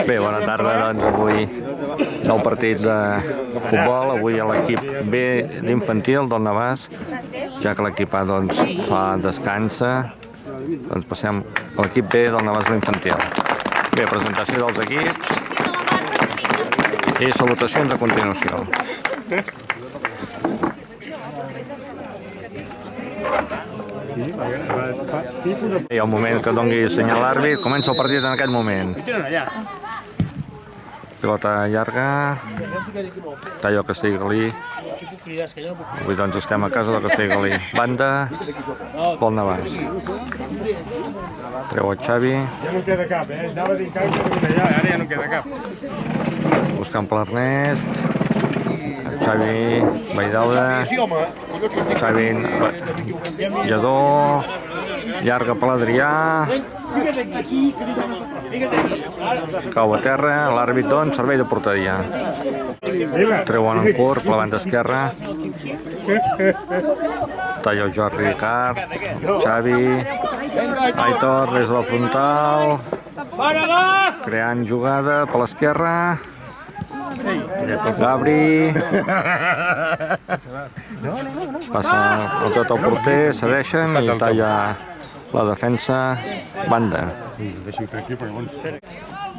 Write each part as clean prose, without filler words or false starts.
Bé, bona tarda, doncs avui nou partit de futbol, avui a l'equip B d'infantil del Navàs, ja que l'equip A doncs, fa descansa, doncs passem a l'equip B del Navàs d'infantil. Bé, presentació dels equips i salutacions a continuació. I al moment que doni senyal l'àrbit, comença el partit en aquest moment. Pilota llarga, Tallo Castellgalí. Avui doncs estem a casa de Castellgalí. Banda pel Navàs. Treu el Xavi. Ja no queda cap, anava dient que ara ja no queda cap. Buscant per l'Ernest. Xavi Baidalda. Xavi Lledó. Llarga per l'Adrià. Cau a terra. L'àrbit doncs, servei de porteria. Treuen en curt per la banda esquerra. Talla Jordi Ricard. Xavi. Aitor des de la frontal. Creant jugada per l'esquerra. Gabri. Passa el tot al porter, cedeixen i talla la defensa. Banda.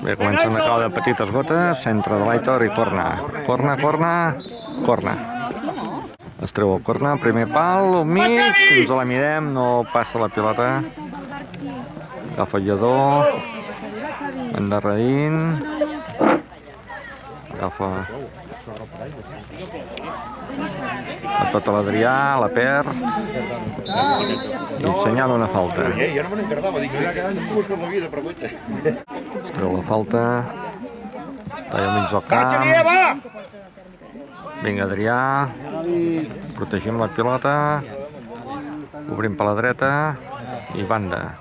Bé, comencen a caure de petites gotes, centre de l'Aitor i corna. Corna. Es treu el corna, primer pal, al mig, ens la mirem, no passa la pilota. Agafa el Lledó, endarrerint. Agafa la tota l'Adrià, la perd i senyala una falta. Es treu la falta, talla al mig del camp. Vinga, Adrià, protegim la pilota, obrim per la dreta i banda.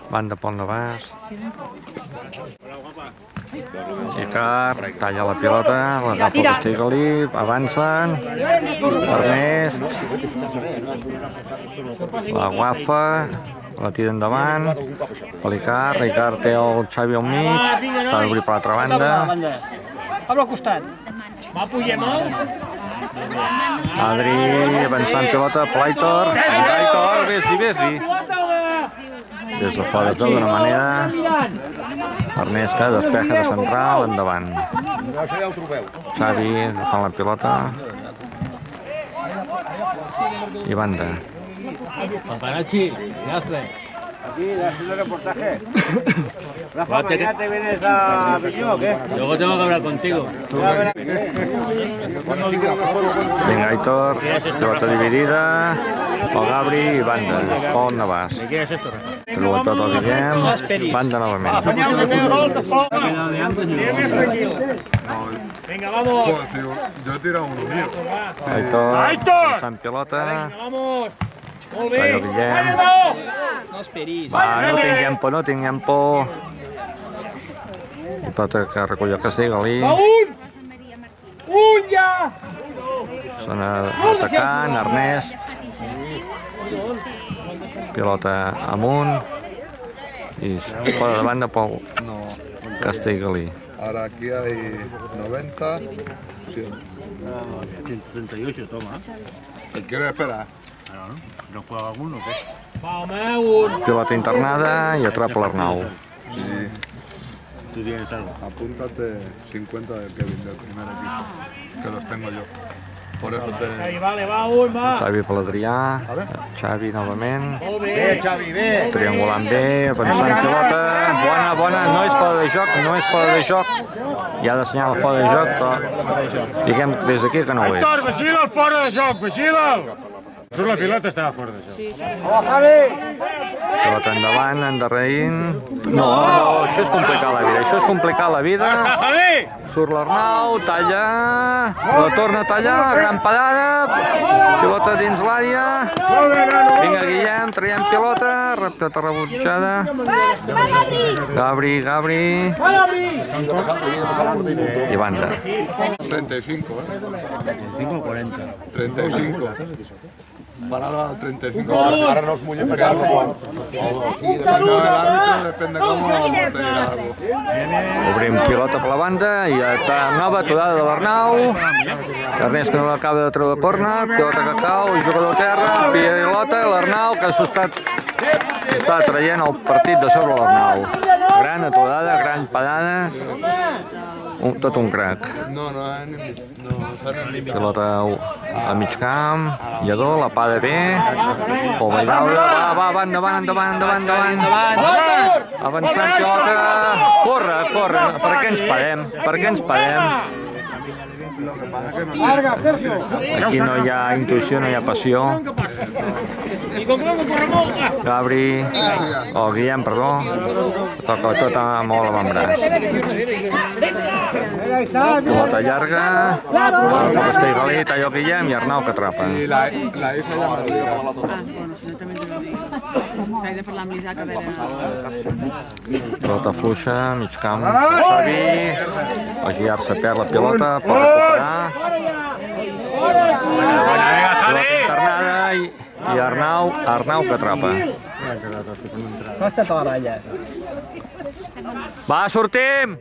Banda pel Navàs. Ricard talla la pilota, l'agafa Castellgalí, avancen. Ernest la agafa, la tira endavant. Ricard té el Xavi al mig, s'ha d'obrir per l'altra banda. Al costat. Adri avançant pilota per l'Aitor. Aitor, vés-hi. Des de fora es veu d'una manera. Ernest que despeja de central, endavant. Xavi agafant la pilota. I banda. Paparazzi, ¿qué haces? Aquí, haciendo reportaje. Rafa, ¿mañana te vienes a Piñón o qué? Luego tengo que hablar contigo. Vinga, Aitor, pilota dividida. El Gabri i banda, pel Navàs. ¿Qué es esto? Treu tot el Guillem, banda novament. Venga, vamos. Yo he tirado uno mío. Aitor, passant pilota. Vamos. Molt bé. Talla Guillem. No esperis. Va, no tinguem por. I pilota que recull el Castellgalí. Un ja. Són atacant, Ernest. Pilota amunt. I fora de banda pel Castellgalí. Ahora aquí hay 90. 138, toma. ¿Quieres esperar? ¿No juega alguno o qué? Va, home, un. Pilota internada i atrapa l'Arnau. Sí. Tú tienes algo. Apúntate 50 del Kevin del primer equipo, que los tengo yo. Por eso Ahí, te... vale, va, un, va. Xavi per l'Adrià. Xavi novament. Molt bé. Xavi, ve. Triangulant bé, avançant pilota. Bona, no és fora de joc, Hi ha de senyalar fora de joc, però diguem des d'aquí que no ho és. Aitor, vigila'l fora de joc, vigila'l. Surt la pilota, estava fora de joc. Vamos, Javi. Pilota endavant, endarrerint. No, això és complicar la vida, Javi! Surt l'Arnau, talla, la torna a tallar, gran parada, pilota dins l'àrea. Vinga, Guillem, traiem pilota, pilota rebutjada. Gabri. I banda. 35, ¿eh? 35 o 40. 35. Parada al 35. Ahora no os muñe pegarlo. No, el árbitro depende cómo te dirá algo. Obrim pilota per la banda i està nova aturada de l'Arnau. Ernest que no l'acaba de treure corna, pilota que cau, jugador a terra, pilota, l'Arnau que s'està traient el partit de sobre l'Arnau. Gran aturada, gran parades, tot un crac. No, Pilota a mig camp, Lledó, la pa de bé, Pol Valldaura, va, endavant. Avançant pilota, corre, per què ens parem? Aquí no hi ha intuïció, no hi ha passió. Guillem, perdó, toca tot molt l'avantbraç. Pilota llarga, Castellgalí, talla Guillem i Arnau que atrapa. I la hija ja me lo dirà. He de parlar amb l'Isaac a veure... Pilota fluixa, mig camp, Xavi, el Giard se perd la pilota, pot recuperar. Pilota internada i Arnau que atrapa. Va, sortim!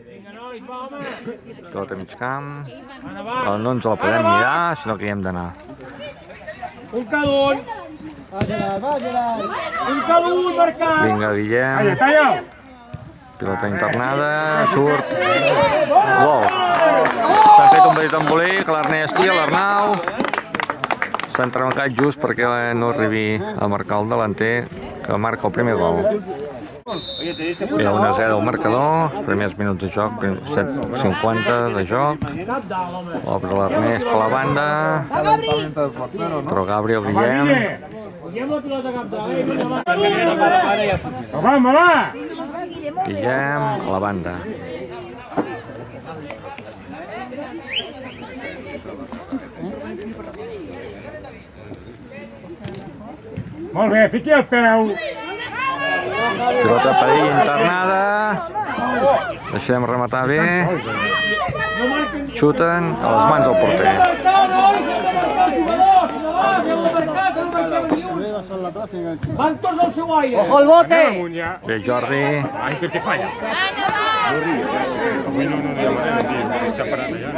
Pilota mig camp, però no ens la podem mirar, sinó que hi hem d'anar. Un cada un. Un cada un marcat. Vinga, Guillem. Talla. Pilota internada, surt. Gol. S'ha fet un petit embolic, l'Ernest i l'Arnau. S'ha entrencat just perquè no arribi a marcar el delanter que marca el primer gol. Hi ha 1-0 al marcador, els primers minuts de joc, 7:50 de joc. Obre l'Ernest per la banda. Però Gabriel Guillem. Guillem a la banda. Molt bé, fiqui el peu. Pilota perill internada. Deixem rematar bé. Xuten a les mans del porter. Van tots al seu aire. Ojo el bote. Bé, Jordi. Ai, que falla. Avui no demanem, està parat allà.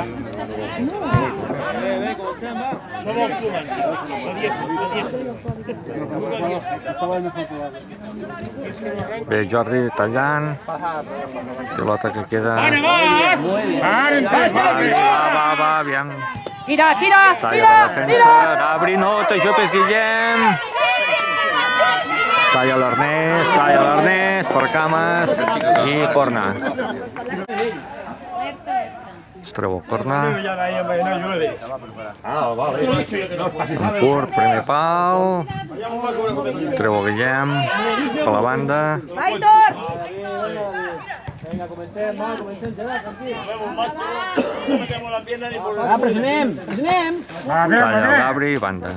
Bé, Jordi tallant. Pilota que queda... Va, aviam. Tira! Talla la defensa. Gabri, no, t'ajupes, Guillem. Talla l'Ernest per Cames i corna. Es treu el corna. En curt, primer pal. Treu el Guillem per la banda. Pressionem! Talla el Gabri, banda.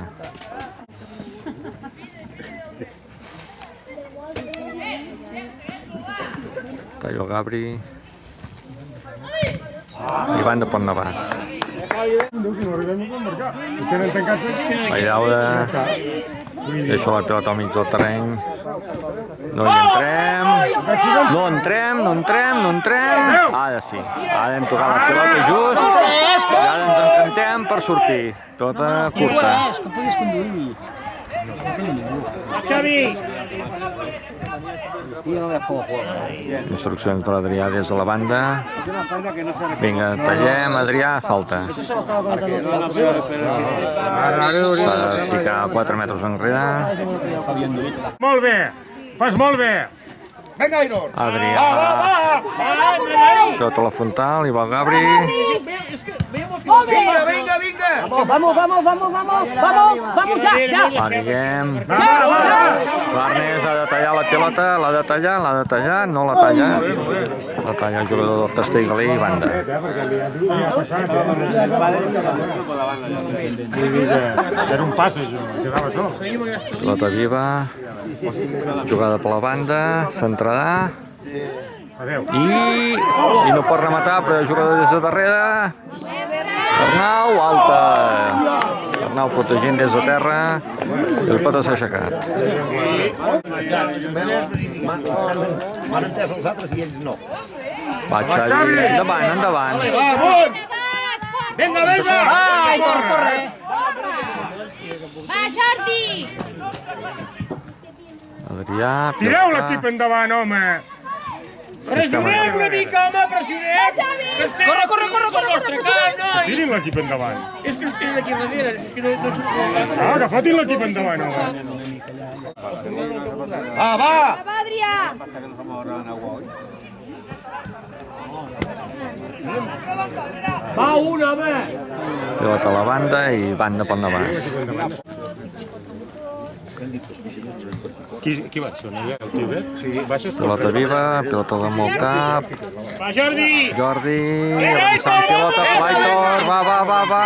Talla el Gabri. I banda per Navàs. Valldaura. Deixa la pilota al mig del terreny. No hi entrem. Ara sí. Ara hem tocat la pilota just. I ara ens encantem per sortir. Pilota curta. Que puguis conduir. Xavi! Instruccions de l'Adrià des de la banda. Vinga, tallem, Adrià, falta. S'ha de picar 4 metres enrere. Molt bé, fas molt bé. Adrià. Tota la frontal, i va el Gabri. Vamos, ya! Guillem. L'Ernest ha de tallar la pilota, l'ha de tallar, no la talla. La talla el jugador del Castellgalí i banda. Era un pas, això, quedava sol. Pilota viva. Jugada per la banda, centrarà. I no pot rematar, però el jugador des de darrere. Arnau, alta. Arnau protegint des de terra i el Pota s'ha aixecat. M'han entès els altres i ells no. Va, Xavi, endavant, endavant. Vinga, vinga! Ai, corre! Va, Jordi! Adrià, Tireu pilota. l'equip endavant, home! Pressionem una mica, home, pressionem! Corre! Tirin l'equip endavant. És que estem aquí darrere, és que no surt. Ah, que fotin l'equip endavant, home! Va, va! Va, Adrià! Va, un, home! Pilota a la banda i banda pel Navàs. Qui va ser? El Tibet? Sí, baixes Pilota viva, pilota amb el cap. Va, Jordi! Jordi, avançant pilota, Aitor, va.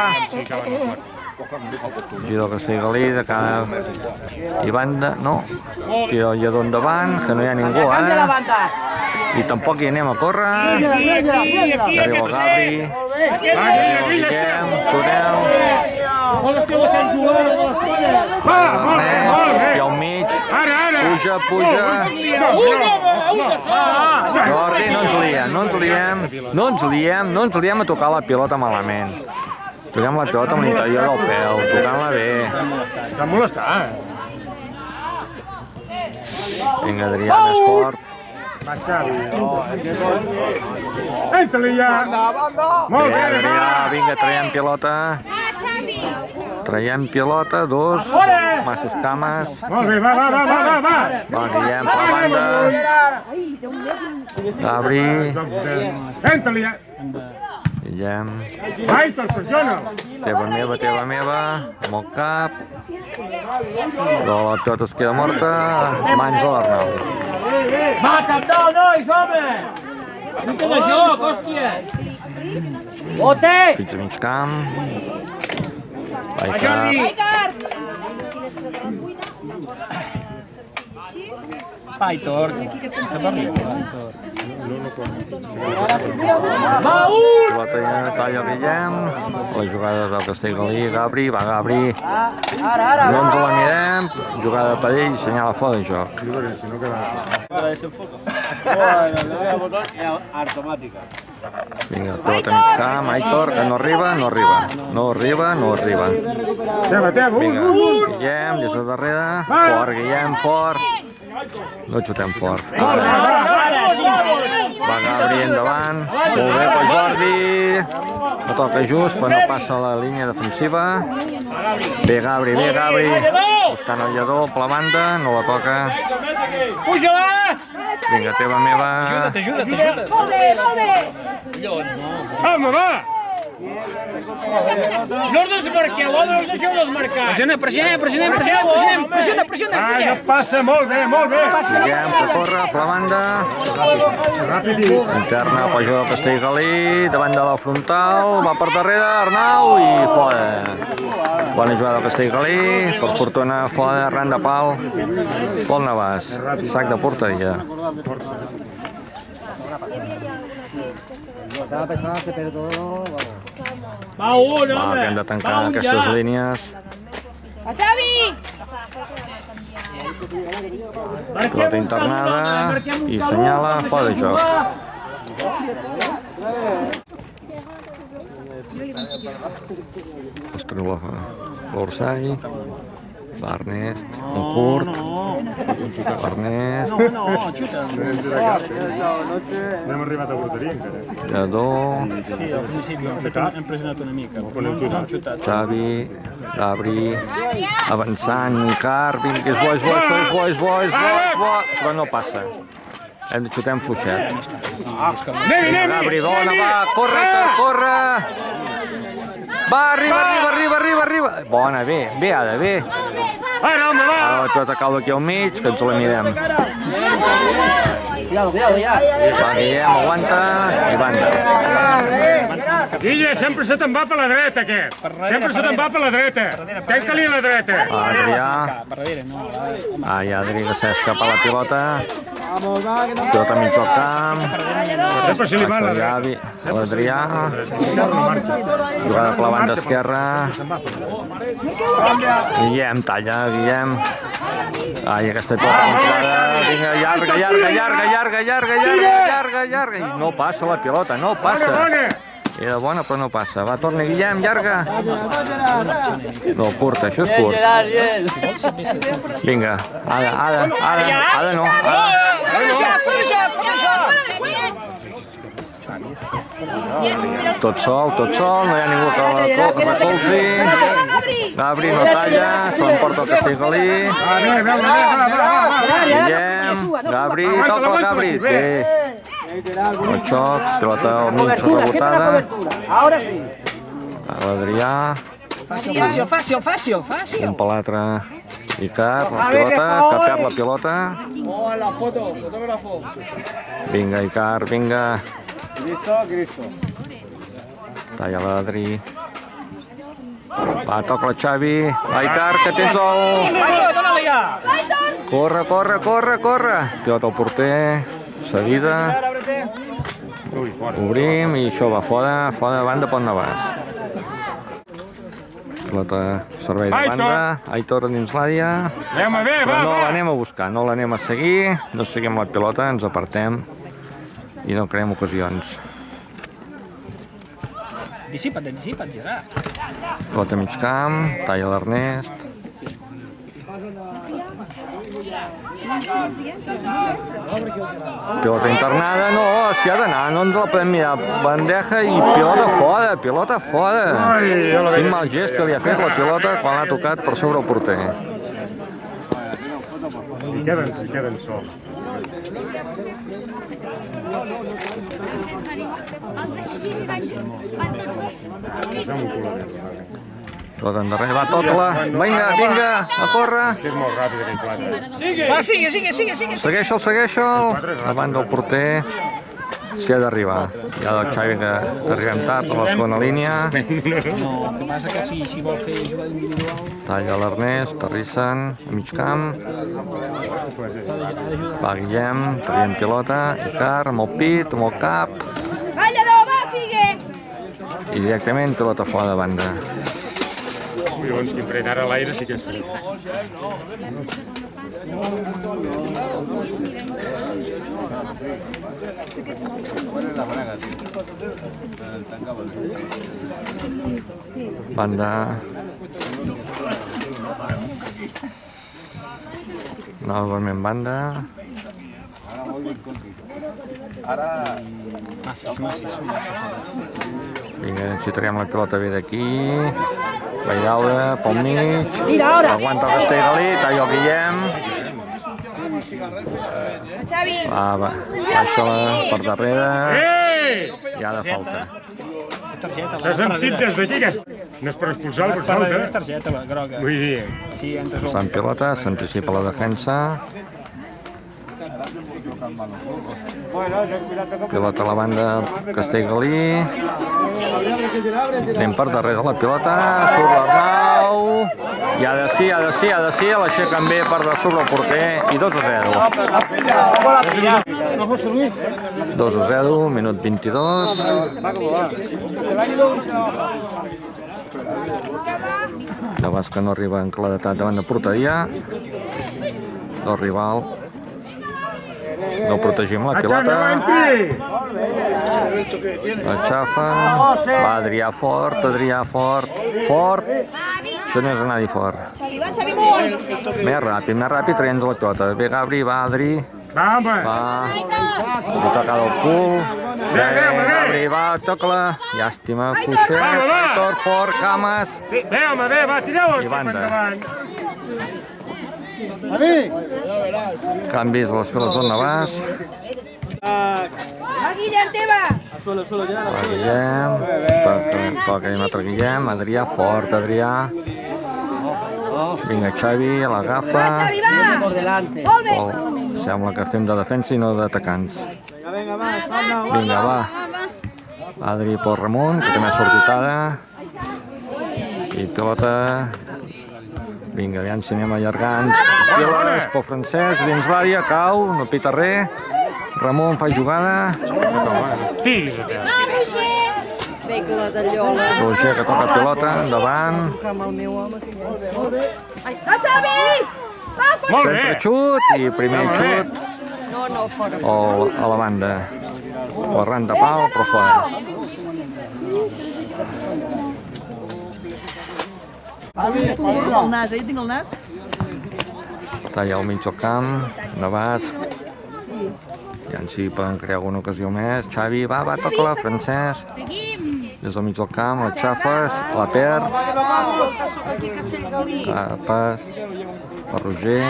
Giro Castellgalí de cara i banda, no. Tira el lladó endavant, que no hi ha ningú, Cambia la banda! I tampoc hi anem a córrer. I arriba el Gabri, Guillem, Tonel, Ernest, i al mig, puja. Jordi, no ens liem a tocar la pilota malament. Toquem la pilota amb l'interior del peu, tocant-la bé. T'ha molestat, Vinga, Adrià, més fort. Entra-li ja! Molt Bé, bé, Adrià, vinga, traiem pilota. Va, Xavi! Traiem pilota, dos, masses cames. Molt bé, va! Va, Guillem, per la banda. Gabri, Entra-li ja! Guillem, Aitor, pressiona! teva meva, amb el cap. Però la pilota es queda morta, mans a l'Arnau. Va, capdalt, nois, home! No té de joc, hòstia! Bote! Fins a mig camp. Va, Vai Jordi! cap. Aitor. Està per arriba, Va, un! Pilota ja talla Guillem. La jugada del Castellgalí, Gabri, va Gabri. No ens la mirem. Jugada per ell, senyala fora de joc. Vinga, pilota a mig camp, Aitor, que no arriba. Teva, Vinga, Guillem, des de darrere. Fort, Guillem, fort. No xutem fort. Va Gabri endavant. Molt bé per Jordi. No toca just, però no passa la línia defensiva. Bé Gabri. Buscant el lladó per la banda, no la toca. Puja-la! Vinga, teva meva. T'ajuda! Molt bé! Home, va! No us desmarqueu, home, no us deixeu desmarcar! Pressiona! Ah, no passa, molt bé! Guillem que corre per la banda. Ràpid! Interna per jugar el Castellgalí. Davant de la frontal. Va per darrere, Arnau i fora. Bona jugada del Castellgalí. Per fortuna, fora, ran de pal. Pol Navàs. Sac de porteria. Va, un, Va, home! que hem de tancar aquestes línies. Va, Xavi! Pilota internada i senyala fora de joc. Es troba l'Orsai, l'Ernest, un curt, l'Ernest, No hem arribat a porteria encara. Lledó, Sí, al principi hem pressionat una mica. Quan hem xutat. Xavi, Gabri, avançant, car, vinga, és bo, però no passa. Hem de xutar amb fluixet. Gabri, bona, va, corre! Va, arriba! Bona, bé, Ada, bé. Ara, home, va! Ara tot acaba aquí al mig, que ens la mirem. Cuidado, ja! Va, Guillem, aguanta i banda. Guille, sempre se te'n va per la dreta, aquest. Sempre se te'n va per la dreta. Tanca-li a la dreta. Adrià. Ai, Adri, que s'escapa la pilota. Pilota mig del camp. Sempre se li va a la dreta. L'Adrià. Jugada per la banda esquerra. Guillem, talla, Guillem. Ai, aquesta pilota controlada. Vinga, llarga. I no passa la pilota, no passa. Era bona, però no passa. Va, torna Guillem, llarga. No, curta, això és curt. Vinga, ara no. Tot sol, no hi ha ningú que recolzi. Gabri no talla, se l'emporta el Castellgalí. Guillem, Gabri, toca el Gabri. Bé. El xoc, pilota al mig rebotada. L'Adrià. Fàcil. Un per l'altre. Icar, la pilota, que perd la pilota. Vinga, Icar, vinga. Cristo. Talla l'Adri. Va, toca la Xavi. Va, Icar, que tens el... Corre. Pilota al porter. Seguida. Obrim i això va fora de banda pel Navàs. Pilota, servei de banda. Aitor dins l'àrea. Però no l'anem a buscar, no l'anem a seguir. No seguim la pilota, ens apartem i no creem ocasions. Anticipa't, Gerard. Pilota mig camp, talla l'Ernest. Pilota internada, no, s'hi ha d'anar, no ens la podem mirar. Bandeja i pilota fora. Quin mal gest que li ha fet la pilota quan l'ha tocat per sobre el porter. Si queden sols. Pilota endarrere, va, toca-la. Vinga, a córrer. És molt ràpid aquell quatre. Va, sigue. Segueixa'l. Davant del porter. S'hi ha d'arribar. Hi ha el Xavi que arribem tard a la segona línia. No, el que passa que si vol fer jugada individual... Talla l'Ernest, terrissen, a mig camp. Va, Guillem, traient pilota. Icar, amb el pit, amb el cap. Vallador, va, sigue. I directament pilota fora de banda. Collons, quin fred. Ara a l'aire sí que és fred. Banda. Novament banda. Vinga, si traiem la pilota bé d'aquí. Valldaura, pel mig. Aguanta el Castellgalí, talla el Guillem. Va, baixa-la per darrere. I ha de falta. S'ha sentit des d'aquí que no és per expulsar, però falta. Targeta groga. Vull dir... Està en pilota, s'anticipa la defensa. Pilota a la banda Castellgalí. Anem per darrere la pilota. Surt l'Arnau. I ha de ser. L'aixequen bé per sobre el porter. I 2-0. 2-0, minut 22. Navàs que no arriba en claredat davant de porteria. El rival. No protegim la pilota. La xafa. Va, Adrià fort. Fort. Això no és anar-hi fort. Més ràpid, traient la pilota. Bé, Gabri, va, Adri. Va, home. Va. Li toca el cul. Bé, Gabri, va, toca-la. Llàstima, fluixet. Aitor, fort, Cames. Bé, home, bé, va, tireu-ho. I banda. Canvis a les files del Navàs. Va, Guillem, teva. Va, Guillem. Toca un altre Guillem. Adrià, fort, Adrià. Vinga, Xavi, l'agafa. Va, Xavi, va. Molt bé. Sembla que fem de defensa i no d'atacants. Vinga, va. Adri pel Ramon, que també ha sortit ara. I pilota. Vinga, aviam si anem allargant. Files pel Francesc, dins l'àrea, cau, no pita res. Ramon fa jugada. Tiguis a terra. Regla de llola. Roger que toca pilota, endavant. Va, Xavi! Va, Molt bé. Centre xut i primer xut No, fora. a la banda. O arran de pal, però fora. El nas, jo tinc el nas. Talla al mig del camp, Navàs. Ja en si poden crear alguna ocasió més. Xavi, va, toca-la, Francesc. Des del mig del camp, la xafes, la perd. Tapes, el Roger.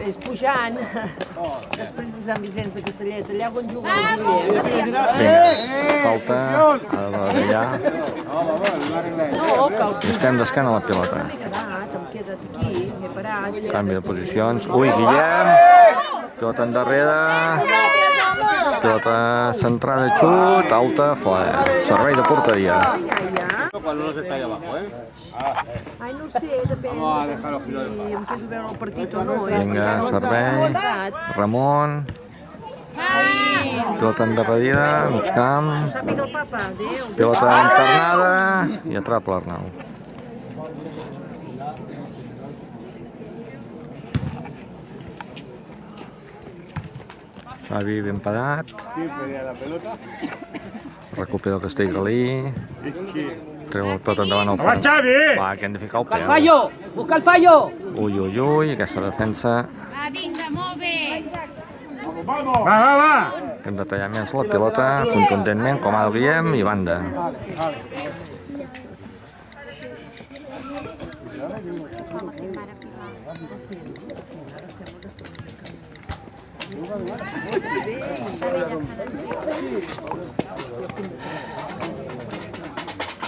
És pujant. Després de Sant Vicenç de Castellet, allà on juga el Guillem. Vinga, falta, ha de ballar. No, que el Estem d'esquena a la pilota. quedat, em queda't aquí, m'he parat. Canvi de posicions. Ui, Guillem. Pilota endarrere. Pilota centrada, xut, alta, fora. Servei de porteria. Cuando no se está ahí abajo, ¿eh? Ai, no sé, depèn Vamos a dejar los filos si em quedo a veure el partit o no. Vinga, servei. Ramon. Pilota endarrerida, mig camp. Sàpiga el papa, adéu. Pilota internada i atrapa l'Arnau. Xavi ben parat. Recupera el Castellgalí. Treu el pilota endavant al Va, fons. Xavi! Va, que hem de ficar el peu. Fallo! Busca el fallo! Ui, aquesta defensa. Va, vinga, molt bé. Va. Hem de tallar més la pilota contundentment, com ara el Guillem, i banda.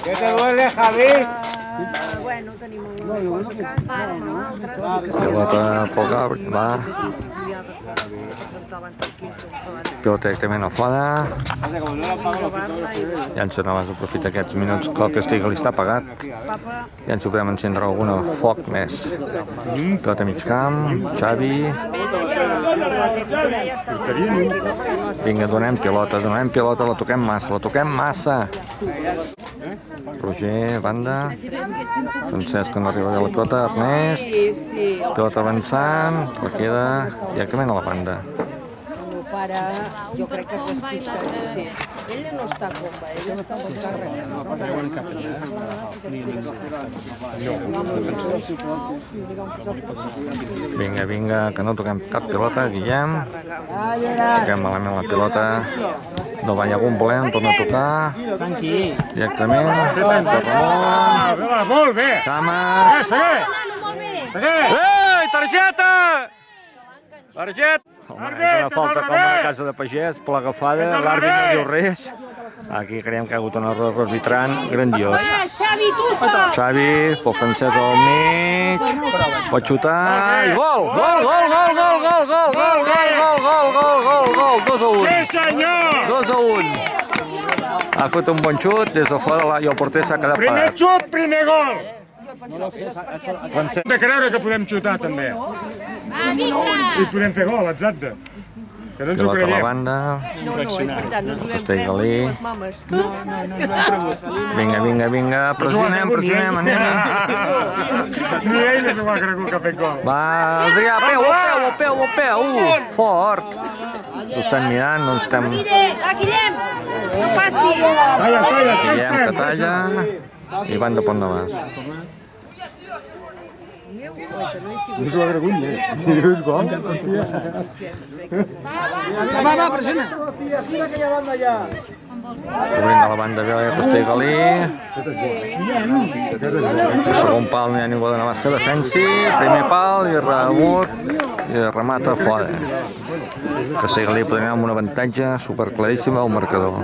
¿Qué te duele, Javi? Bueno, tenim una cosa a casa, l'altra. Pilota pel Gabriel, va. Pilota directament a fora. Ja ens n'abans d'aprofitar aquests minuts que el Castellgalí està apagat. Ja ens podem encendre alguna foc més. Pilota a mig camp, Xavi. Vinga, donem pilota, la toquem massa. Roger, banda. Francesc, que no arriba a la pilota. Ernest. Pilota avançant, la queda directament a la banda. El meu pare, jo crec que es despista. Sí. Ella no està comba, ella està molt càrrega. Vinga, que no toquem cap pilota, Guillem. Toquem malament la pilota. No va, algun volem, torna a tocar. Directament. Va, molt bé. Cames. Segueix. Ei, targeta! Home, és una falta com a la casa de pagès, per l'agafada, l'àrbit no diu res. Aquí creiem que hi ha hagut un error arbitrant grandiós. Xavi, tu sol. Xavi, pel francès al mig, pot xutar, i gol! 2-1. Sí, senyor. 2-1. Ha fet un bon xut, des de fora i el porter s'ha quedat Primer parat. xut, primer gol. Hem de creure que podem xutar, també. Va, vinga. I podem fer gol, exacte. Que no ens ho Pilota a la creiem. banda, No, és veritat, no ens ho hem Castellgalí. pres, les mames. Vinga, pressionem, anem. Ni ell no s'ho va cregut que ha fet gol. Va, Adrià, peu, fort. Ho estem mirant, no estem... Va, Guillem. No passi. Talla, Guillem que talla i van de Pont de Mas. No s'ho ha cregut, ni. Si dius gol. Va, pressiona. Obrint de la banda bé Castellgalí. El segon pal no hi ha ningú de Navàs que defensi. Primer pal i rebot i remata fora. Castellgalí podria anar amb un avantatge superclaríssim al marcador.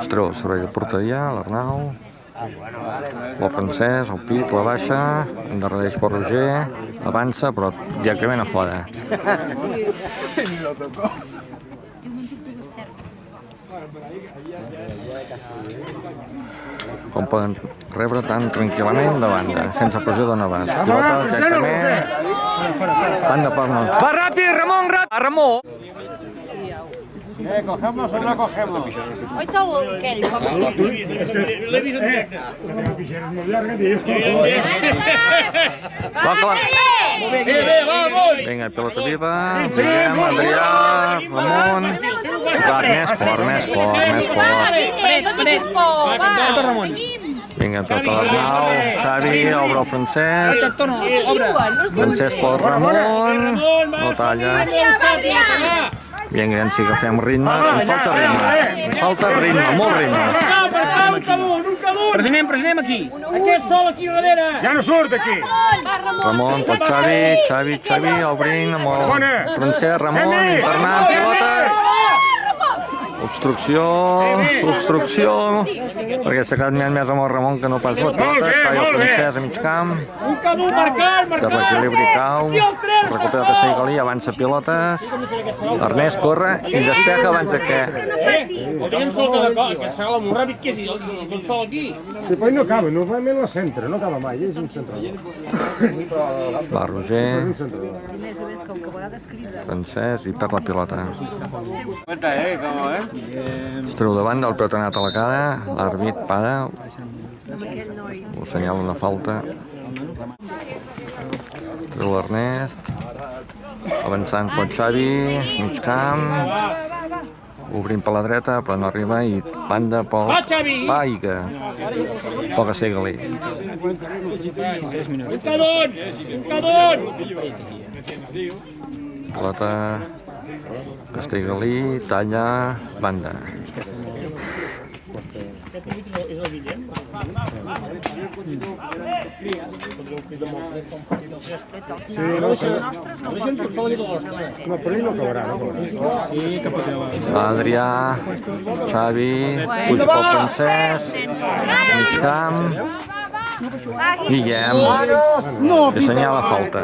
Es treu el servei de porteria, l'Arnau. El francès, el pit, la baixa, endarrereix per Roger, avança, però directament a fora. Com poden rebre tan tranquil·lament de banda, sense pressió de Navàs. Pilota directament. Banda per no. Va ràpid, Ramon, ràpid! Ramon! ¿Cogemos o no cogemos? Hoy todo aquell. Toca-la. Vinga, pilota viva. Guillem, Adrià, Ramon. Més fort, més fort, més fort. Vinga, pilota l'Arnau. Xavi, obre el Francesc. Francesc pel Ramon. No talla. Vinga, sí que fem ritme. Em falta ritme. Em falta ritme, molt ritme. Pressionem aquí. Aquest sol aquí darrere. Ja no surt d'aquí. Ramon pel Xavi, obrint amb el Francesc, Ramon, internant, pilota. Obstrucció, perquè s'ha quedat més amb el Ramon que no pas la pilota. Talla el Francesc a mig camp. De l'equilibri cau. Recupera Castellgalí, avança pilotes. Ernest corre i despeja abans de què. Aquest segal molt ràpid que és el sol aquí. Sí, poi no acaba, normalment la centra, no acaba mai, és un centrador. Va Roger, Francesc i perd la pilota. Cuenta, ¿cómo es? Es treu davant del pelotonat a la cara, l'àrbit para, ho senyala una falta. Treu l'Ernest, avançant pel Xavi, mig camp, obrint per la dreta però no arriba i banda pel Baiga, pel Castellgalí. Pilota Castellgalí, talla, banda. No, però ell no acabarà, no? Adrià, Xavi, fuig pel Francesc, mig camp, Guillem, i assenyala falta.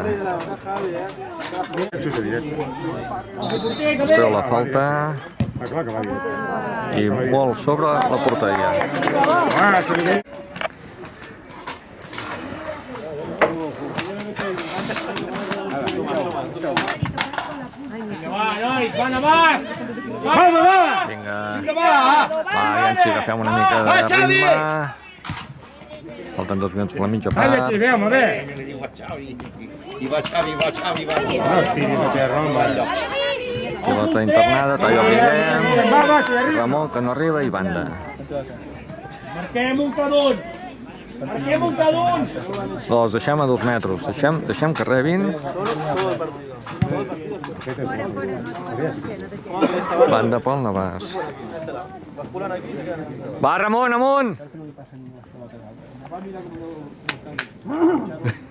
Es treu la falta i vol sobre la porteria. Vinga, aviam si agafem una mica de ritme. Falten 2 minuts per la mitja part. Pilota internada, talla el Guillem, Ramon que no arriba i banda. Marquem un cadun. Els deixem a 2 metres, deixem que rebin. Banda pel Navàs. Va, Ramon, amunt!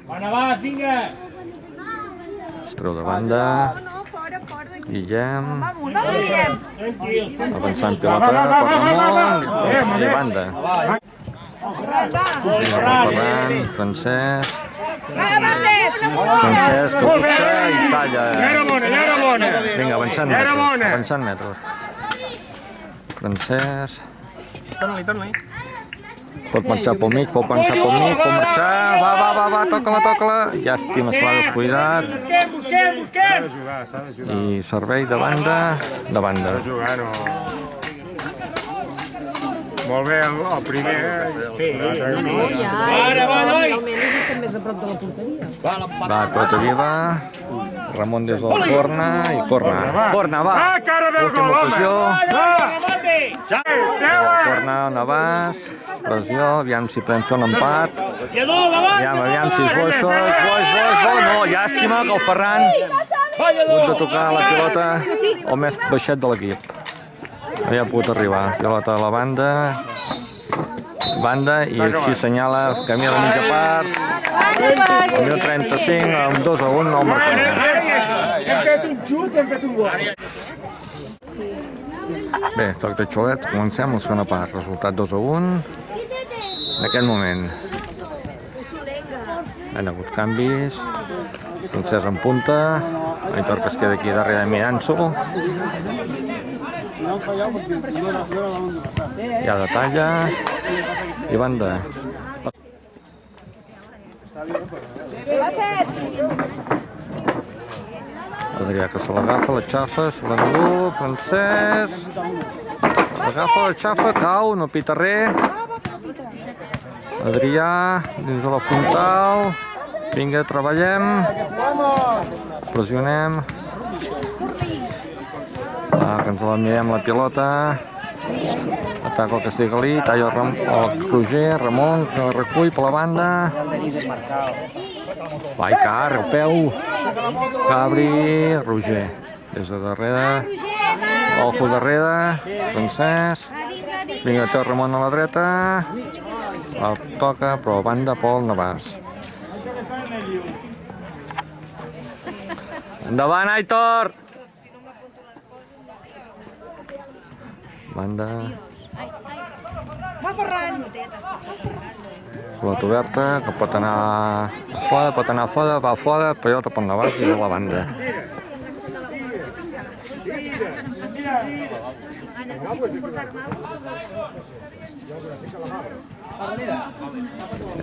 Va, Navàs, vinga! Es treu de banda. Guillem. Avançant pilota per Ramon i banda. Ferran, Francesc. Francesc que busca i talla. Vinga, avançant metres. Francesc. Pot marxar pel mig, pot marxar. Va, toca-la. Llàstima, se l'ha descuidat. I servei de banda. Molt bé, el primer. Va, pilota viva. Ramon des del corna i corna, va. Última ocasió. Corna, Navàs. Pressió, aviam si podem fer un empat. Aviam si és bo això. No, llàstima que el Ferran ha hagut de tocar la pilota el més baixet de l'equip. No hi ha pogut arribar. Pilota a la banda i així assenyala camí a la mitja part. Al minut 35 amb 2-1 no el marcador. Hem fet un xut, hem fet un gol. Bé, toc de xulet, comencem la segona part. Resultat 2-1. En aquest moment han hagut canvis. Francesc en punta. Aitor que es queda aquí darrere mirant-s'ho. Hi ha de talla i banda. Adrià que se l'agafa, la xafa, se l'endú, Francesc. Agafa la xafa, cau, no pita res. Adrià, dins de la frontal. Vinga, treballem. Pressionem. Que ens la mirem la pilota. Ataca el Castellgalí, talla el Roger, Ramon, que la recull per la banda. Vai, car, el peu. Gabri, Roger. Des de darrere. Ojo darrere. Francesc. Vinga, té el Ramon a la dreta. El toca, però banda Pol Navàs. Endavant, Aitor! Banda. Pilota oberta, que pot anar a fora, va a fora, pilota per Navàs i a la banda.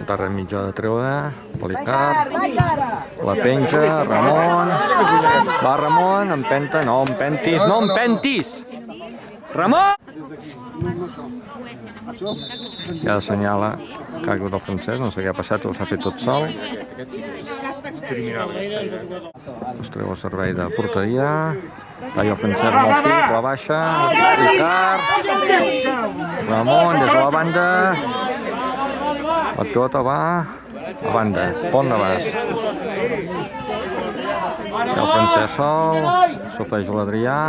Tarda mitja de treure, Policar, la penja, Ramon, va Ramon, empenta, no empentis, no empentis! Ramon! Ja assenyala que ha caigut el Francesc, no sé què ha passat o s'ha fet tot sol. Es treu el servei de porteria, talla el Francesc molt pic, la baixa, Ricard, Ramon des de la banda, la pilota va a banda, Pol Navàs. I el Francesc sol, s'ofereix l'Adrià,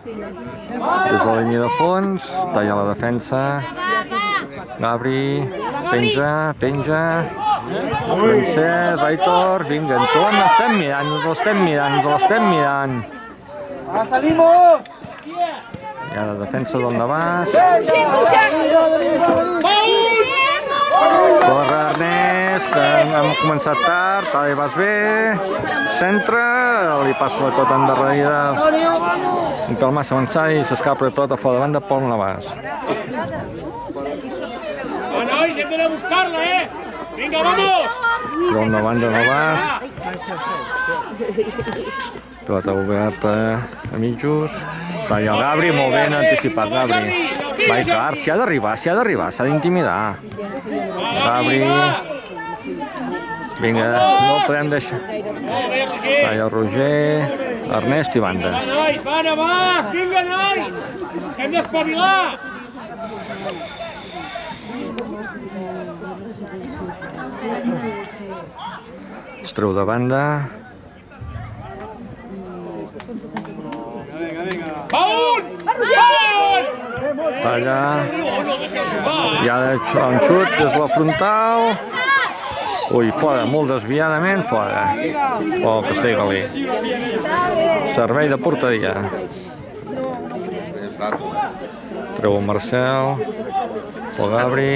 des de la línia de fons, talla la defensa, Gabri, penja, Francesc, Aitor, vinga, ens l'estem mirant. Hi ha la defensa del Navàs. Corre Ernest, que hem començat tard, ara vas bé, centra, li passa la cota endarrerida, un pèl massa avançat i s'escapa la pilota fora de banda, Pol Navàs. Nois, hem d'anar a buscar-la, Vinga, vamos! Treu una banda Navàs. Pilota oberta a mitjos. Talla el Gabri, molt ben anticipat Gabri. Vai, car, s'hi ha d'arribar, s'ha d'intimidar. Gabri. Vinga, no el podem deixar. Talla el Roger, Ernest i banda. Vinga, nois! Hem d'espavilar! Es treu de banda. Talla. Hi ha un xut des de la frontal. Ui, fora, molt desviadament, fora. Oh, Castellgalí. Servei de porteria. Treu el Marcel. El Gabri.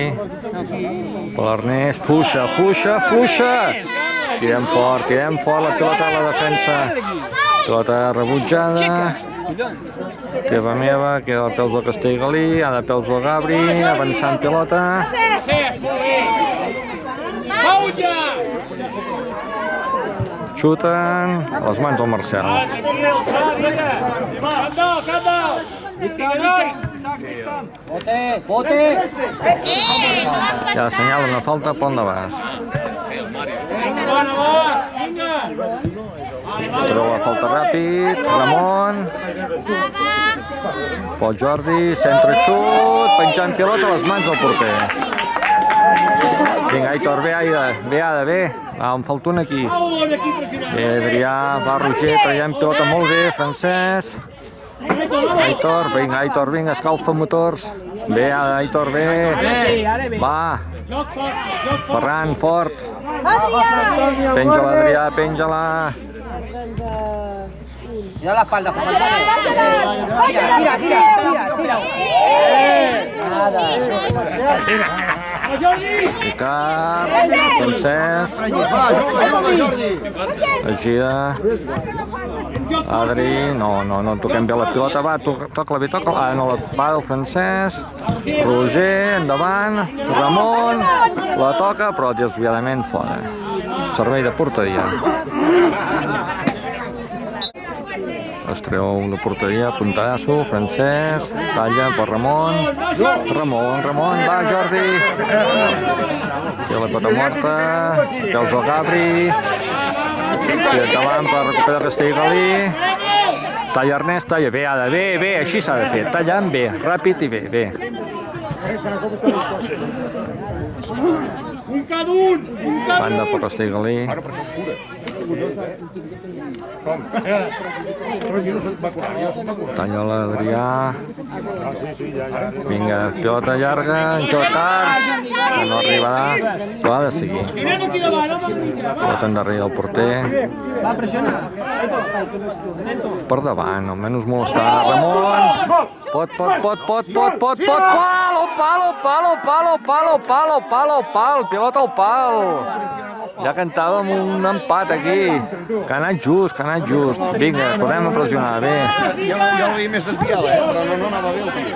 Per l'Ernest. Fluixa. Tirem fort la pilota a la defensa. Pilota rebutjada. Teva meva, queda als peus del Castellgalí, ara a peus del Gabri, avançant pilota. Xuten a les mans del Marcel. Ja assenyala una falta pel Navàs. Treu la falta ràpid, Ramon. Pol Jordi, centre xut, penjant pilota a les mans del porter. Vinga, Aitor, ve Aida, ve. En falta un aquí. Bé, Adrià, va Roger, traient pilota molt bé, Francesc. Aitor, vinga, escalfa motors. Bé, Aitor, bé. Va. Ferran, fort. Penja-la, Adrià, penja-la. Mira la espalda, Tira. Ricard, Francesc, gira, Adri, no toquem bé la pilota, va, toca-la bé, toca-la, no la va el Francesc, Roger, endavant, Ramon, la toca, però desviadament fora. Servei de porteria. Es treu de porteria, puntadasso, Francesc, talla per Ramon, va Jordi, i la pota morta, peus al Gabri, tira endavant per recuperar Castellgalí, talla Ernest, talla bé, Ada, bé, així s'ha de fer, tallant bé, ràpid i bé. Banda per Castellgalí. Talla l'Adrià. Vinga, pilota llarga, en joc tard, que no arribarà, però ha de seguir. Pilota endarrere del porter. Per davant, almenys molestar Ramon. Pot, pal, pilota al pal. Ja cantàvem un empat aquí, que ha anat just. Vinga, tornem a pressionar, bé. Jo l'havia més desviada, però no anava bé el tir.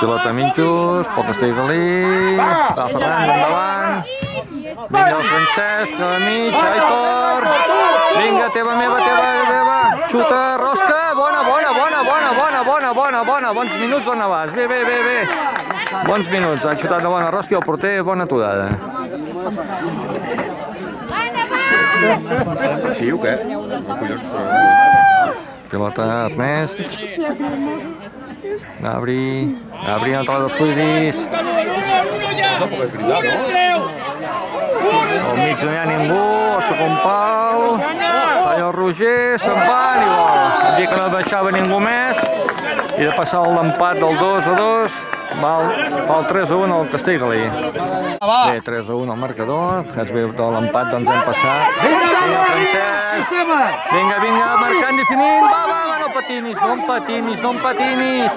Pilota mitjos, pel Castellgalí, va Ferran endavant. Vinga el Francesc, a mig, Aitor. Vinga, teva meva, xuta, rosca, bona, bons minuts on vas, bé. Bons minuts, ha xutat la bona rosca i el porter, bona aturada. Sí, o què? Pilota Ernest. Gabri, no te la descuidis. Al mig no hi ha ningú, el segon pal. Talla el Roger, se'n van i gol. Em dic que no baixava ningú més. I de passar l'empat del 2-2, fa el 3-1 al Castellgalí. Bé, 3-1 al marcador, que es veu de l'empat, doncs hem passat. Vinga, Francesc! Vinga, marcant, definint, va, no em patinis!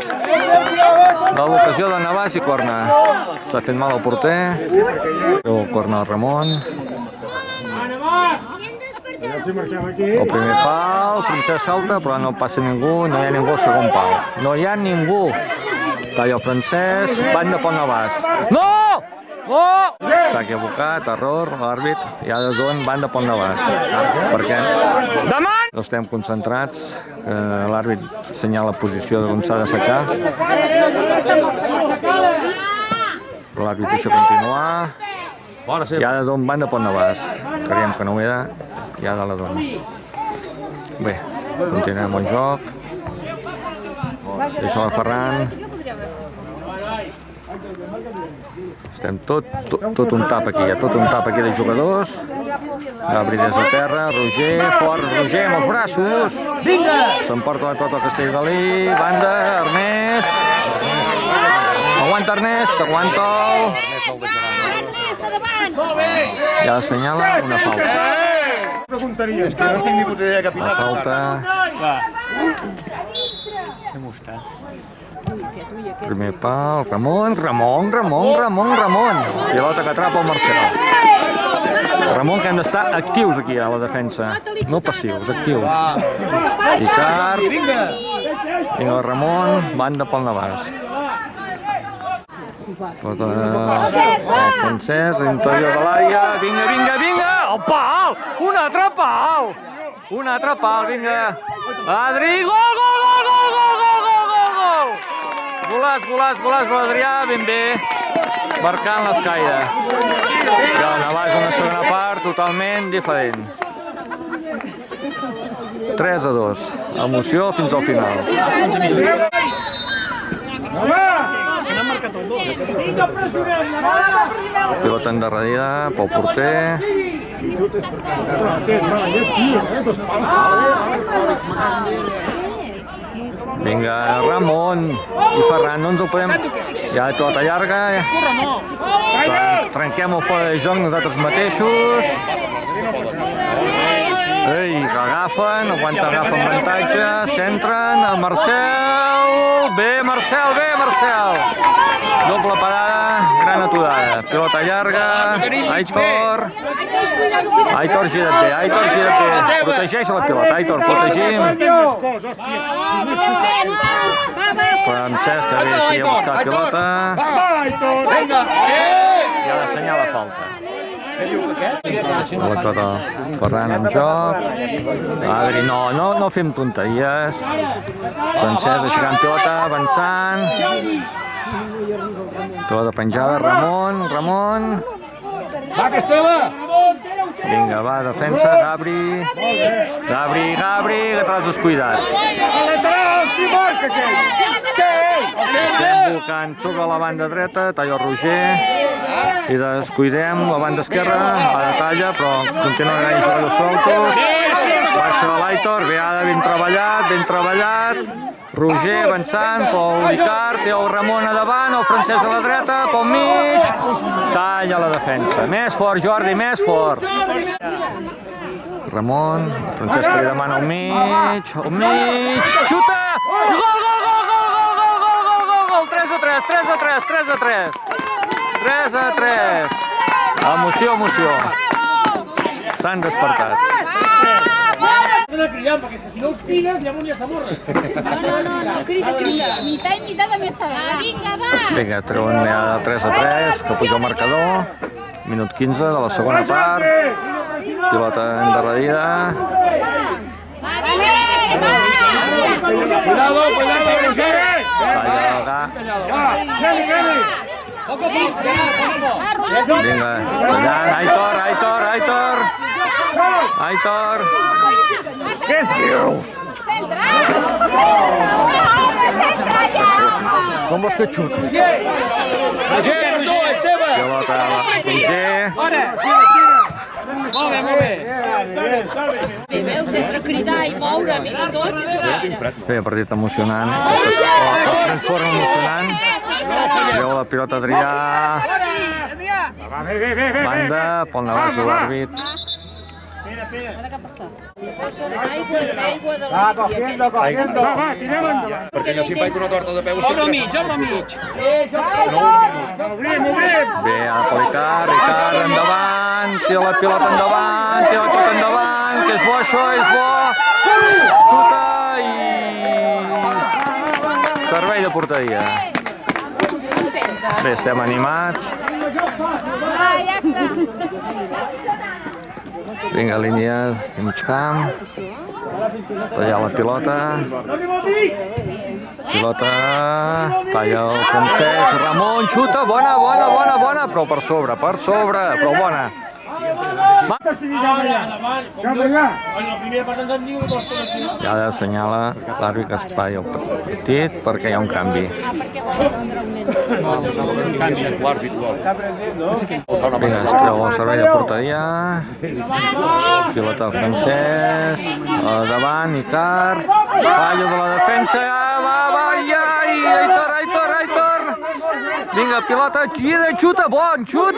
Va l'ocasió de Navàs i corna. S'ha fet mal al porter. Veu corna al Ramon. El primer pal, Francesc salta, però no passa ningú, no hi ha ningú al segon pal. No hi ha ningú. Talla el Francesc, banda pel Navàs. No! S'ha equivocat, error, l'àrbit, i ha de donar banda pel Navàs. Perquè no estem concentrats, l'àrbit assenyala la posició on s'ha de sacar. L'àrbit deixa continuar. I ha de donar banda pel Navàs. Creiem que no ho era, i ha de la dona. Bé, continuem el joc. Deixa la Ferran. Estem tot un tap aquí, tot un tap aquí de jugadors. Gabri des de terra, Roger, fort, Roger amb els braços. S'emporta tot el Castellgalí, banda, Ernest. Aguanta Ernest, aguanta'l. Ja assenyala una falta. És que no tinc ni puta idea, capità. La falta. Primer pal, Ramon. Pilota que atrapa el Marcel. Ramon, que hem d'estar actius aquí a la defensa. No passius, actius. Ricard. Vinga, Ramon, banda pel Navàs. El Francesc, interior de l'àrea. Vinga! El pal! Un altre pal, vinga. Adri, gol! Golaç, l'Adrià, ben bé, marcant l'escaire. I el Navàs una segona part totalment diferent. 3-2, emoció fins al final. Pilota endarrerida pel porter. Vinga, Ramon i Ferran, no ens ho podem... Ja pilota llarga. Trenquem el fora de joc nosaltres mateixos. Ei, agafen avantatge, centren, a Marcel, bé Marcel. Doble parada, gran aturada. Pilota llarga, Aitor gira't bé. Protegeix la pilota, Aitor, protegim. Francesc, que ve aquí a buscar la pilota. I ha d'assenyalar falta. La pilota Ferran en joc. Adri, no fem tonteries. Francesc aixecant pilota, avançant. Pilota penjada, Ramon. Vinga, va, defensa, Gabri, que te l'has descuidat. Estem volcant sobre la banda dreta, talla el Roger, i descuidem la banda esquerra, ara talla, però continuen gaire jugadors soltos. Baixa l'Aitor, bé, ara ben treballat. Roger avançant, Pol Ricard, té el Ramon a davant, el Francesc a la dreta, pel mig, talla la defensa. Més fort, Jordi, més fort. Ramon, el Francesc que li demana al mig, xuta! Gol! 3-3. Emoció. S'han despertat. Cridant, perquè si no els tires, llavors ja s'amorren. No, crida. Mitad i mitad també està bé. Vinga, va! Vinga, treuen ja 3-3, que puja el marcador. Minut 15 de la segona part. Pilota endarrerida. Cuidado, Roger! Talla el Gà. Vinga, tallant, Aitor. Què dius? Centra ja! Com vols que xuti? Pilota a Roger. Molt bé. Veus, entre cridar i moure, mira tot. Bé, partit emocionant, es transforma emocionant. Veu la pilota Adrià. Banda, pel Navarro, l'àrbit. Ara què passa? Va, cogiendo. Perquè jo si faig una torta de peu... Home al mig. Bé, a Ricard endavant, tira la pilota endavant, que és bo això, és bo. Xuta i... servei de porteria. Bé, estem animats. Ja està. Vinga, línia de mig camp. Tallar la pilota. Talla el Francesc. Ramon, xuta, bona, però per sobre, però bona. Ja assenyala l'àrbit que es fa el partit perquè hi ha un canvi. Vinga, es treu el servei de porteria. Pilota Francesc. Davant, Icard. Fallo de la defensa. Aitor. Vinga, pilota, gira, xuta, bon xut.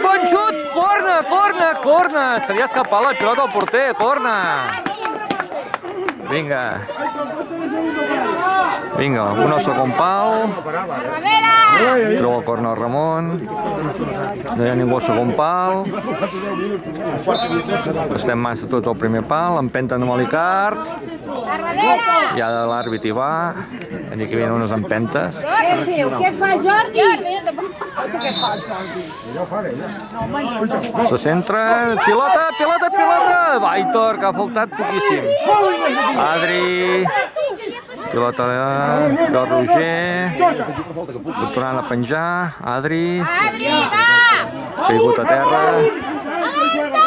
Corna. Seria escapar la pilota al porter, corna. Vinga, un segon pal. Treu el corna al Ramon. No hi ha ningú al segon pal. Estem massa tots al primer pal. Empenten amb l'Icard. I ara l'àrbit hi va. Aquí que venen unes empentes. Què fa, Jordi? Se centra. Pilota. Aitor, que ha faltat poquíssim. Adri. Pilota de Roger. Tornant a penjar. Adri. Caigut a terra.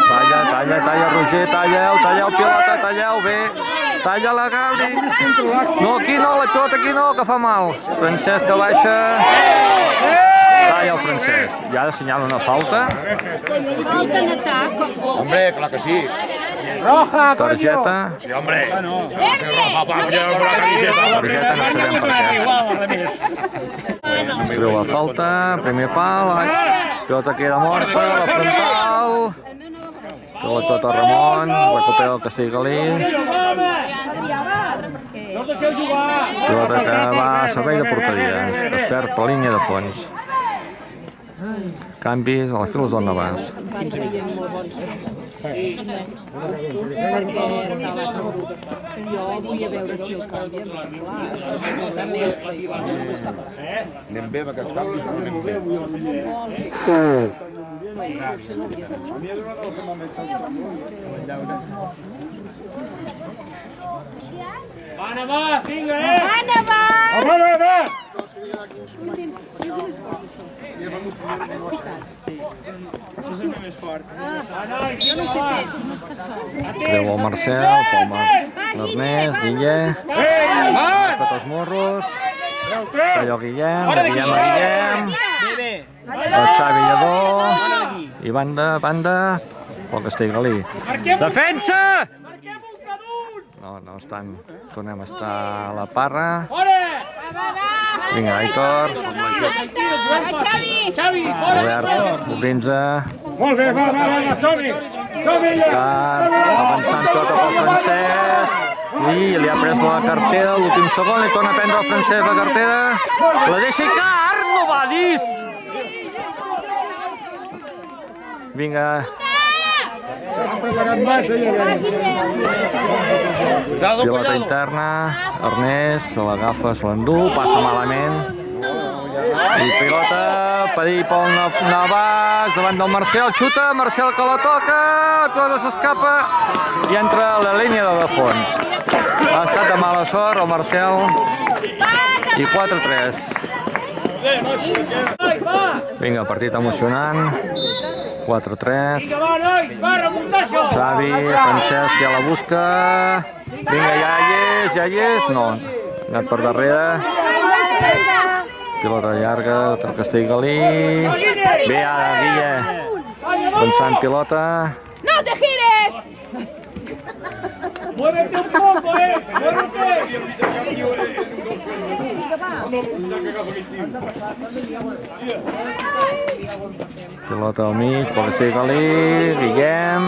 Talla, Roger, talleu, pilota, bé. Talla la Gabri. No, aquí no, la pilota aquí no, que fa mal. Francesc que baixa. Talla el Francesc. I ara assenyala una falta. Hombre, clar que sí. Targeta. Sí, hombre. Targeta, no sabem per què. Es treu la falta, primer pal. Pilota queda morta, la frontal. Pilota de Ramon, recupera el Castellgalí. No deixeu jugar. Pilota que va a servei de porteria. Es perd per línia de fons. Canvis a la fila del Navàs. Van traient molt bons perquè està a l'altre grup. Jo vull a veure si el canvien, perquè clar, també és Anem bé amb aquests canvis, anem bé. Anna, va, vinga, Anna, va! Armada, va! Treu el Marcel, pel l'Ernest, Guille. Tot els morros. Talla el Guillem, de Guillem a Guillem. El Xavi Lledó. I banda, pel Castellgalí. Defensa! No estan. Tornem a estar a la parra. Vinga, Aitor. Xavi! Robert, obrint-se. Molt bé, va, som-hi! Som-hi! Avançant tot pel Francesc. I li ha pres la cartera l'últim segon. Li torna a prendre el Francesc la cartera. La deixa car, no va dis! Vinga. Pilota interna. Ernest se l'agafa, se l'endú, passa malament. I pilota, pedir pel Navàs, davant del Marcel, xuta, Marcel que la toca, la pilota s'escapa i entra a la línia de fons. Ha estat de mala sort el Marcel i 4-3. Vinga, partit emocionant. 4-3. Xavi, Francesc ja la busca. Vinga, ja hi és. No, ha anat per darrere. Pilota llarga del Castellgalí. Bé, ara, Guille. Pensant pilota. ¡No te gires! Muévete un poco, muévete. Pilota al mig, pel Castellgalí. Guillem.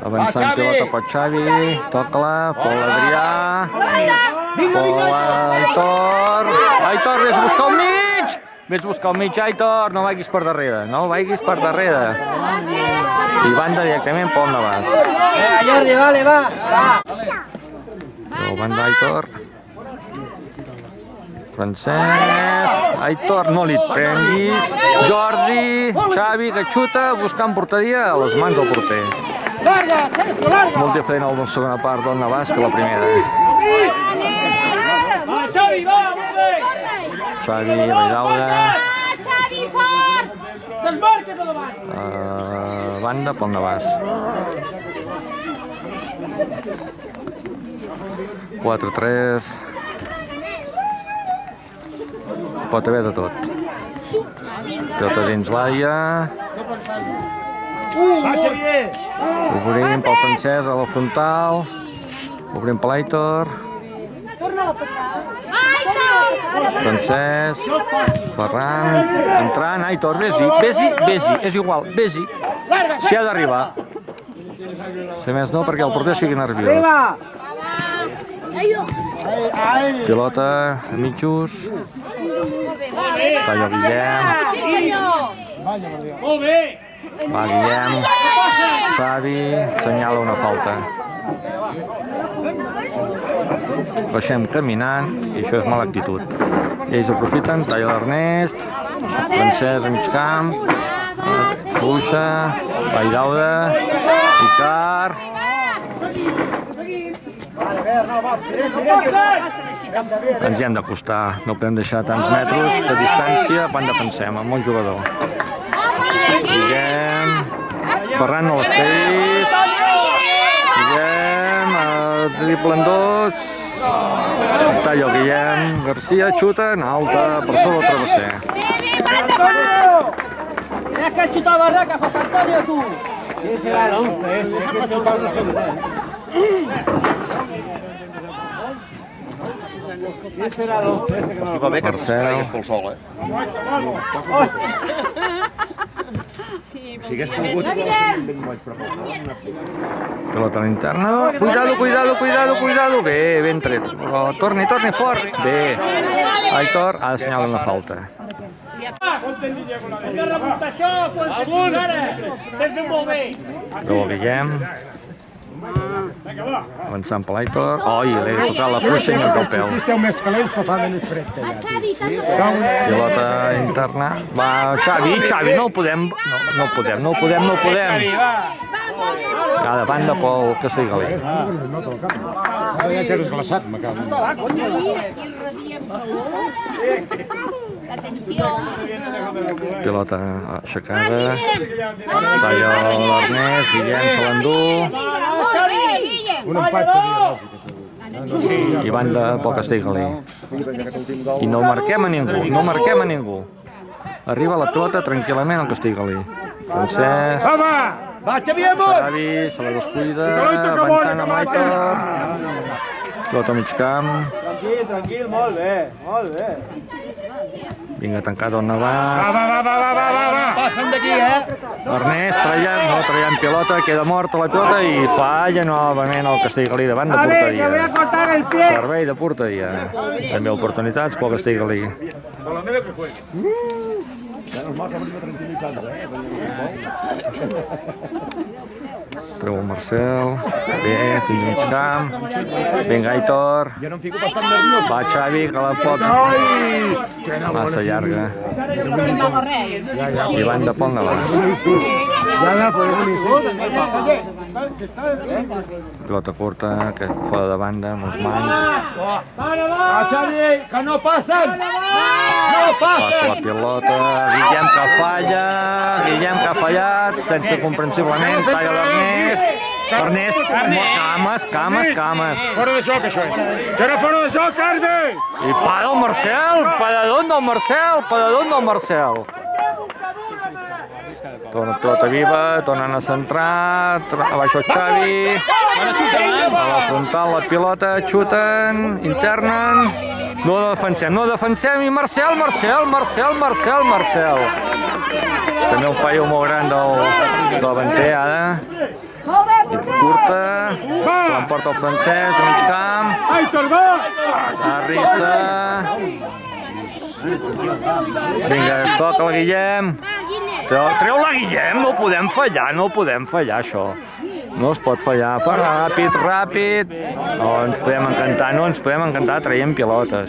Avançant pilota pel Xavi. Toca-la pel Adrià. Pel Aitor. Aitor, vés a buscar al mig! Vés a buscar al mig, Aitor. No vagis per darrere. I banda directament pel Navàs. Jordi, vale, va. El banda Aitor. Francesc. Aitor, no li et prenguis. Jordi. Xavi, que xuta, buscant porteria a les mans del porter. Molt diferent a la segona part del Navàs que la primera. Xavi, va, molt bé. Xavi, Ridaura. Xavi, fort! Desmarca't a davant. Banda pel Navàs. 4-3. Pot haver de tot. Pilota dins l'àrea. Obrim pel Francesc a la frontal. Obrim per l'Aitor. Francesc. Ferran. Entrant. Aitor, vés-hi. És igual, vés-hi. S'hi ha d'arribar. Si més no, perquè el porter sigui nerviós. Pilota a mitjos. Talla Guillem. Molt bé. Va, Guillem. Xavi senyala una falta. Baixem caminant i això és mala actitud. Ells aprofiten, talla l'Ernest. Francesc a mig camp. Fluixa. Valldaura. Icar. Ens hi hem d'acostar. No podem deixar tants metres de distància quan defensem amb el jugador. Guillem. Ferran, no l'esperis. Guillem. Triple en dos. Talla el Guillem. Garcia xuta en alta per sobre el travesser. Tienes que chutar barraca, José Antonio, tú. Va bé que Marcel. t'espregues pel sol, Sí, Si hagués pogut... Pilota a l'interna. Cuidado. Bé, ben tret. Torni fort. Bé. Aitor assenyala una falta. Però Guillem. Avançant per l'Aitor. Li ha tocat la cuixa i no cau peu. Esteu més calents, però fa menys fred. Pilota interna. Va, Xavi, no podem. A de banda pel Castellgalí. Ja t'he desglaçat, m'acabo. Pilota aixecada. Talla l'Ernest, Guillem se l'endú. Un empat seria I banda pel Castellgalí. I no marquem a ningú. Arriba la pilota tranquil·lament al Castellgalí. Francesc. Va, Xavi, amunt! Xavi se la descuida, avançant amb l'Aitor. Pilota a mig camp. Tranquil, molt bé. Vinga, tancat on Navàs. Va. Passa'm d'aquí, Ernest traient pilota, queda morta la pilota i falla novament el Castellgalí davant de porteria. Servei de porteria. També oportunitats pel Castellgalí. Treu el Marcel. Bé, fins a mig camp. Vinga, Aitor. Va, Xavi, que la pot... Massa llarga. I banda pel Navàs. Pilota curta, que fora de banda, amb les mans. Va, Xavi, que no passen! Passa la pilota, Guillem que falla, Guillem que ha fallat, sense comprensiblement, talla l'Ernest. Ernest, cames. Fora de joc, això és. Que era fora de joc, Arbi! I pa del Marcel, pedadón del Marcel. Torna pilota viva, tornen a centrar, abaixo el Xavi, a la frontal la pilota, xuten, internen, no defensem, i Marcel. També un fallo molt gran del davanter, ara. I curta, l'emporta el francès, a mig camp. Aitor, va! Arrissa. Vinga, toca el Guillem. Treu-la, Guillem, no podem fallar, això. No es pot fallar. Fa ràpid. No ens podem encantar traient pilotes.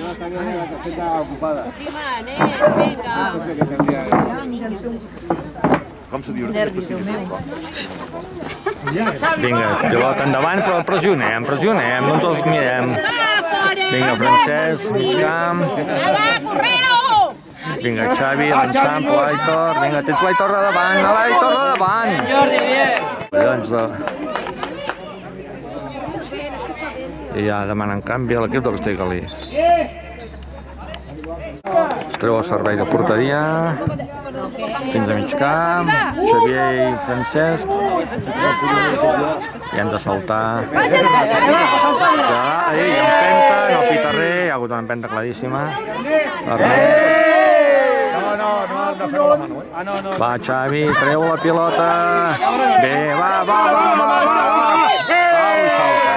Vinga, pilota endavant, però pressionem, no ens els mirem. Vinga, Francesc, mig camp. Vinga, Xavi, avançant per l'Aitor. Vinga, tens l'Aitor de davant. I ja demanen canvi a l'equip del Castellgalí. Es treu el servei de porteria. Fins a mig camp. Xavier i Francesc. I hem de saltar. Ja, empenta, no pita res. Hi ha hagut una empenta claríssima. Ernest. Va, Xavi, treu la pilota. Bé, va. Au, falta.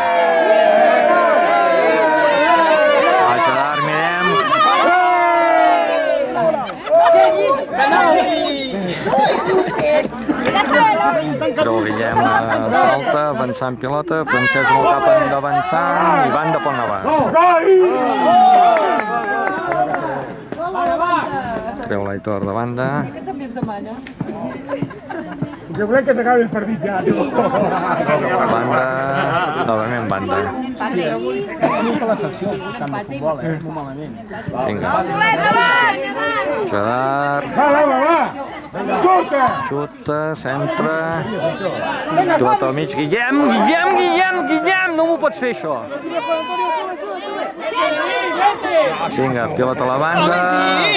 Va, Gerard, mirem. Treu Guillem la falta, avançant pilota. Francesc molt cap d'avançant i banda pel Navàs. Treu l'Aitor de banda. Jo crec que s'acabi el partit ja. Banda, novament banda. Vinga. Gerard. Va. Xuta, centra. Pilota al mig. Guillem! No m'ho pots fer, això. Vinga, pilota a la banda.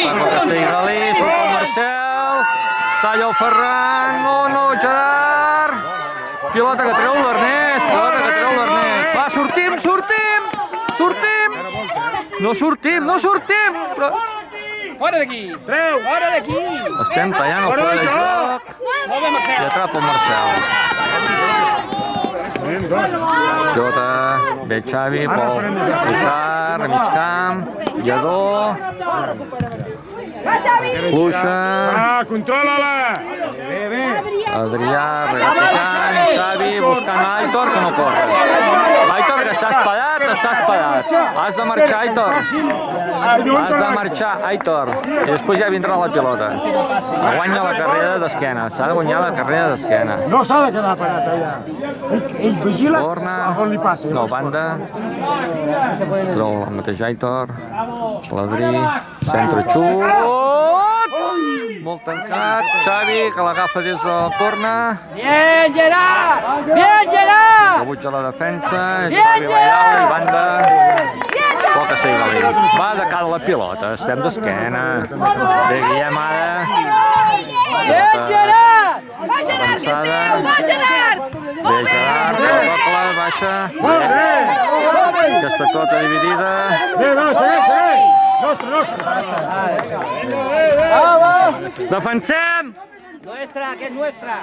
Parla el Castellgalí, surt el Marcel. Talla el Ferran. No, Gerard. Pilota que treu l'Ernest. Va, sortim. No sortim. Però... Fora d'aquí! Treu! Fora d'aquí! Estem tallant el fora de joc. Molt bé, I Marcel! atrapa el Marcel. Pilota, ve Xavi, Pol Ricard, a mig camp, Lledó, fluixa, Controla-la! Adrià regatejant, Xavi buscant Aitor, que no corre. Aitor, que està espadat, està espadat. Has de marxar, Aitor. Has de marxar, Aitor. I després ja vindrà la pilota. Guanya la carrera d'esquena. S'ha de guanyar la carrera d'esquena. No s'ha de quedar parat allà. Ell vigila Torna. on li passa. No, banda. Treu el mateix Aitor. Pelegrí. Centre xut. Molt tancat. Xavi, que l'agafa des del corna. Bien, Gerard! Bien, Gerard! Rebutja la defensa. Xavi Baial i banda. Pol Castellgalí. Va de cara a la pilota. Estem d'esquena. Bé, Guillem ara. Bien, Gerard! Avançada. Bé, Gerard. Toca-la, baixa. Aquesta pilota dividida. Bé, va, segueix! Nostre! Defensem! Nuestra, que és nuestra!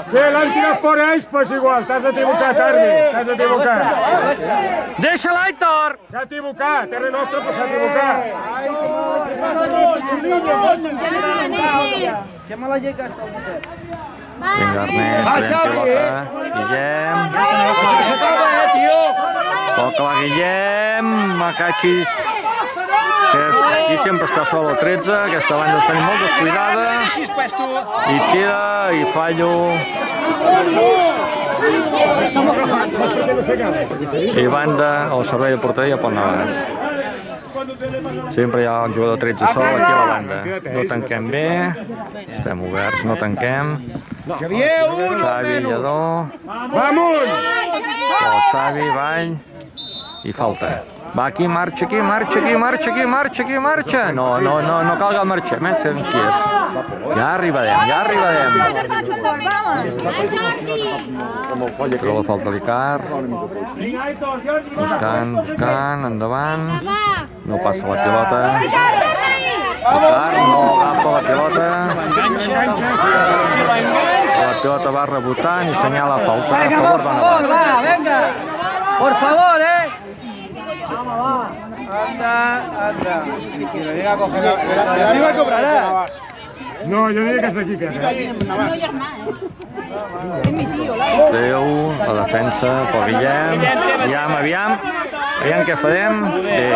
Sí, l'han tirat fora ells, però és igual. T'has equivocat, Arbi. T'has equivocat. Deixa l'Aitor! S'ha equivocat. Terra nostra, però s'ha equivocat. Vinga, Ernest, pren pilota. Guillem. Toca-la, Guillem. Macachis. Aquí sempre està sol el 13. Aquesta banda està molt descuidada. I tira, i fallo. I banda, el servei de porteria Pont Navàs. Sempre hi ha el jugador 13 sol aquí a la banda. No tanquem bé. Estem oberts, no tanquem. Xavi, Lledó. Va amunt! El Xavi, Vall. I falta. Va aquí, marxa aquí, marxa aquí, marxa aquí, marxa aquí, marxa. No cal que marxem, estem quiets. Ja arribarem. Però la falta l'Icar. Buscant, endavant. No passa la pilota. Icar no agafa la pilota. La pilota va rebotant i senyala falta a favor de Navàs. Venga! Por favor, Anda. Si lo llega a coger la No, jo diria que és d'aquí, que és. Treu la defensa pel Guillem. Aviam què farem. Bé.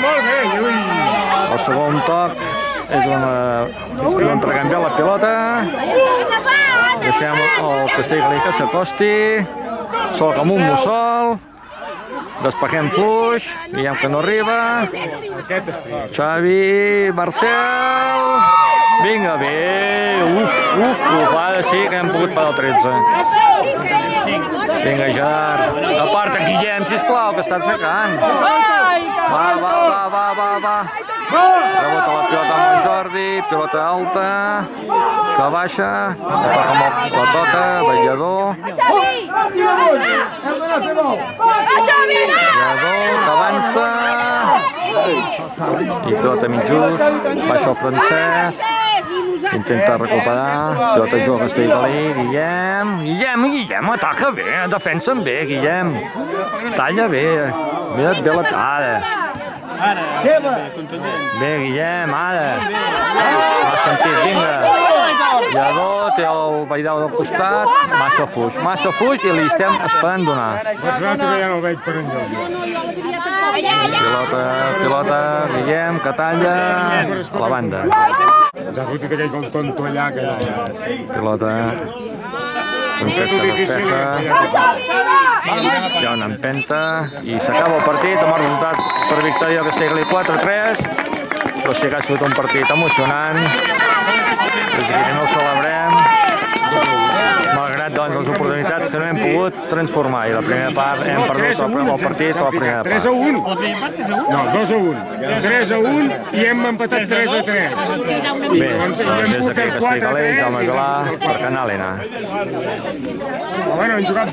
Molt bé. Ui. El segon toc és on entrecanvia la pilota. Deixem el Castellgalí que s'acosti. Sol com un mussol. Despeguem fluix. Veiem que no arriba. Xavi, Marcel. Vinga, bé. Uf. Ara sí que hem pogut parar el 13. Vinga, Gerard. Aparta, Guillem, sisplau, que està secant. Va. Rebota la pilota amb el Jordi. Pilota alta. Que baixa. La toca. Ballador. Ballador, que avança. I pilota mig just. Baixa el francès. Intenta recuperar. Pilota juga Castellgalí. Guillem, ataca bé. Defensa bé, Guillem. Talla bé. Mira't bé la... Ara. Bé, Guillem, ara. M'ha sentit, vinga. Lledó, té el Baidau del costat. Massa fluix i li estem esperant donar. Nosaltres que ja no el veig per enlloc. Pilota, Guillem, que talla a la banda. Ens ha fotit aquell gol tonto allà. Pilota, Francesc que despeja. Hi ha una empenta i s'acaba el partit amb el resultat per victòria de Castellgalí 4-3. Però sí que ha sigut un partit emocionant. Des que no el celebrem, malgrat doncs, les oportunitats que no hem pogut transformar. I la primera part hem perdut el partit a la primera part. 3-1. No, 2-1. 3-1 i hem empatat 3-3. Bé, doncs des d'aquí Castellgalí, Jaume Vilà, per Canal N. Bueno, hem jugat